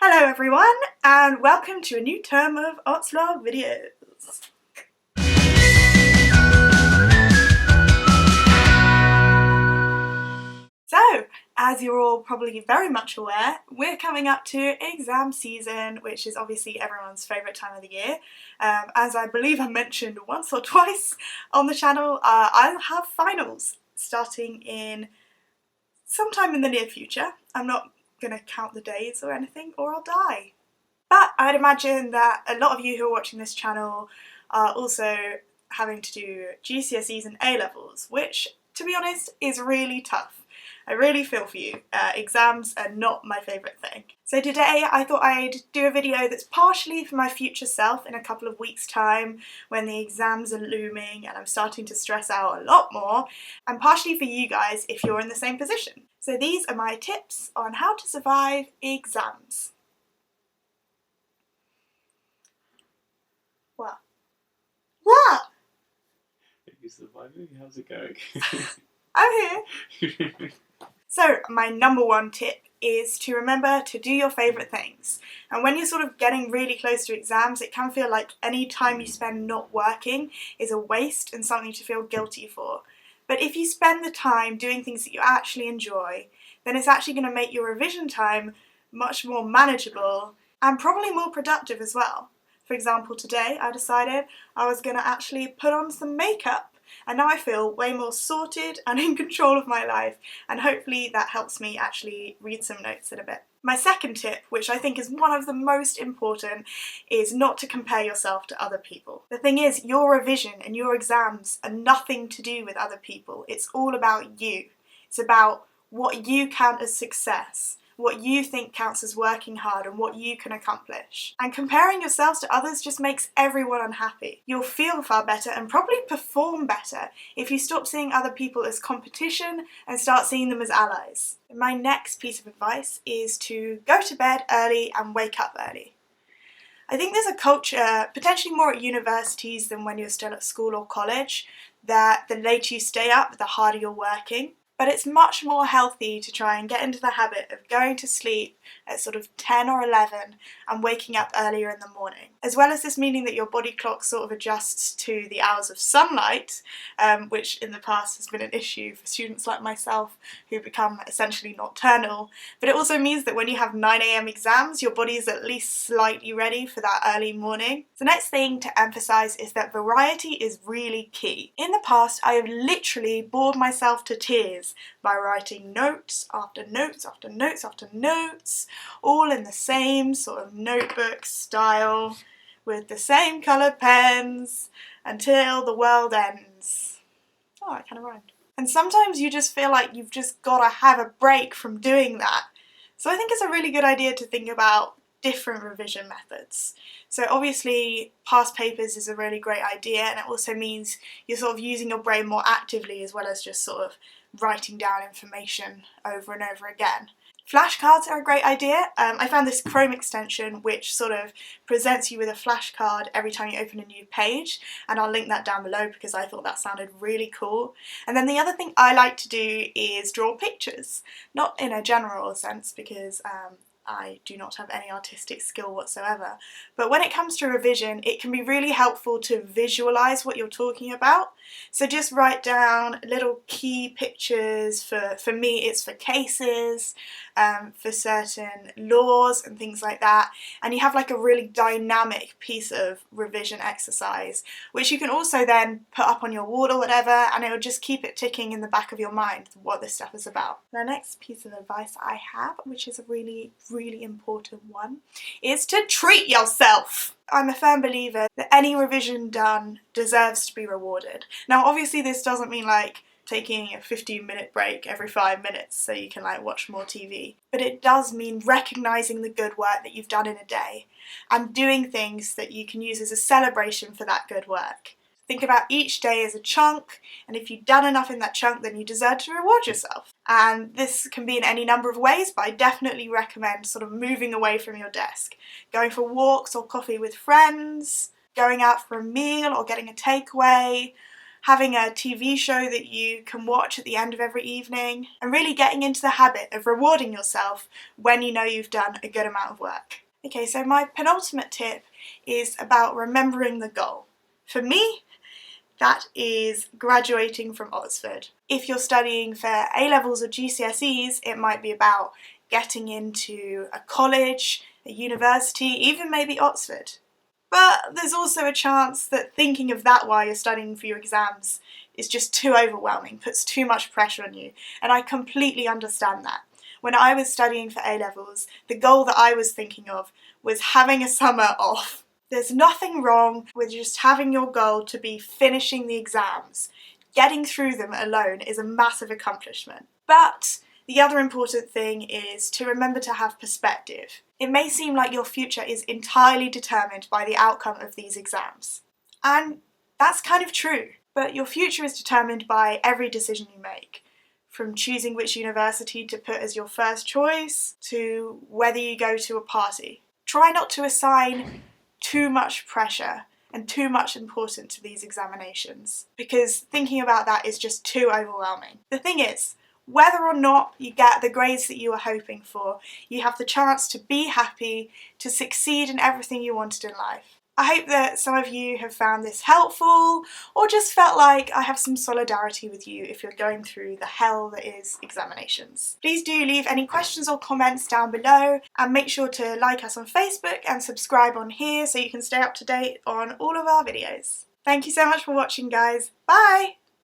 Hello everyone, and welcome to a new term of Oxvlog videos. So, as you're all probably very much aware, we're coming up to exam season, which is obviously everyone's favourite time of the year. As I believe I mentioned once or twice on the channel, I'll have finals starting in sometime in the near future. I'm not going to count the days or anything, or I'll die. But I'd imagine that a lot of you who are watching this channel are also having to do GCSEs and A-levels, which, to be honest, is really tough. I really feel for you. Exams are not my favourite thing. So today I thought I'd do a video that's partially for my future self in a couple of weeks' time when the exams are looming and I'm starting to stress out a lot more, and partially for you guys if you're in the same position. So these are my tips on how to survive exams. What? What? Are you surviving? How's it going? I'm here. So my number one tip is to remember to do your favourite things. And when you're sort of getting really close to exams, it can feel like any time you spend not working is a waste and something to feel guilty for. But if you spend the time doing things that you actually enjoy, then it's actually going to make your revision time much more manageable and probably more productive as well. For example, today I decided I was going to actually put on some makeup, and now I feel way more sorted and in control of my life, and hopefully that helps me actually read some notes in a bit. My second tip, which I think is one of the most important, is not to compare yourself to other people. The thing is, your revision and your exams are nothing to do with other people. It's all about you. It's about what you count as success, what you think counts as working hard, and what you can accomplish. And comparing yourselves to others just makes everyone unhappy. You'll feel far better and probably perform better if you stop seeing other people as competition and start seeing them as allies. My next piece of advice is to go to bed early and wake up early. I think there's a culture, potentially more at universities than when you're still at school or college, that the later you stay up, the harder you're working. But it's much more healthy to try and get into the habit of going to sleep at sort of 10 or 11 and waking up earlier in the morning. As well as this meaning that your body clock sort of adjusts to the hours of sunlight, which in the past has been an issue for students like myself who become essentially nocturnal. But it also means that when you have 9 AM exams, your body is at least slightly ready for that early morning. The next thing to emphasise is that variety is really key. In the past, I have literally bored myself to tears by writing notes after notes after notes after notes, all in the same sort of notebook style, with the same coloured pens, until the world ends. Oh, that kind of rhymed. And sometimes you just feel like you've just got to have a break from doing that. So I think it's a really good idea to think about different revision methods. So obviously past papers is a really great idea, and it also means you're sort of using your brain more actively as well as just sort of writing down information over and over again. Flashcards are a great idea. I found this Chrome extension which sort of presents you with a flashcard every time you open a new page, and I'll link that down below because I thought that sounded really cool. And then the other thing I like to do is draw pictures, not in a general sense because I do not have any artistic skill whatsoever. But when it comes to revision, it can be really helpful to visualise what you're talking about. So just write down little key pictures. For me, it's for cases, for certain laws and things like that. And you have like a really dynamic piece of revision exercise, which you can also then put up on your wall or whatever, and it will just keep it ticking in the back of your mind what this stuff is about. The next piece of advice I have, which is a really important one, is to treat yourself. I'm a firm believer that any revision done deserves to be rewarded. Now obviously this doesn't mean like taking a 15-minute break every 5 minutes so you can like watch more TV, but it does mean recognising the good work that you've done in a day and doing things that you can use as a celebration for that good work. Think about each day as a chunk, and if you've done enough in that chunk, then you deserve to reward yourself. And this can be in any number of ways, but I definitely recommend sort of moving away from your desk, going for walks or coffee with friends, going out for a meal or getting a takeaway, having a TV show that you can watch at the end of every evening, and really getting into the habit of rewarding yourself when you know you've done a good amount of work. Okay, so my penultimate tip is about remembering the goal. For me, that is graduating from Oxford. If you're studying for A-levels or GCSEs, it might be about getting into a college, a university, even maybe Oxford. But there's also a chance that thinking of that while you're studying for your exams is just too overwhelming, puts too much pressure on you, and I completely understand that. When I was studying for A-levels, the goal that I was thinking of was having a summer off. There's nothing wrong with just having your goal to be finishing the exams. Getting through them alone is a massive accomplishment. But the other important thing is to remember to have perspective. It may seem like your future is entirely determined by the outcome of these exams. And that's kind of true. But your future is determined by every decision you make. From choosing which university to put as your first choice, to whether you go to a party. Try not to assign too much pressure and too much importance to these examinations, because thinking about that is just too overwhelming. The thing is, whether or not you get the grades that you were hoping for, you have the chance to be happy, to succeed in everything you wanted in life. I hope that some of you have found this helpful, or just felt like I have some solidarity with you if you're going through the hell that is examinations. Please do leave any questions or comments down below, and make sure to like us on Facebook and subscribe on here so you can stay up to date on all of our videos. Thank you so much for watching, guys. Bye!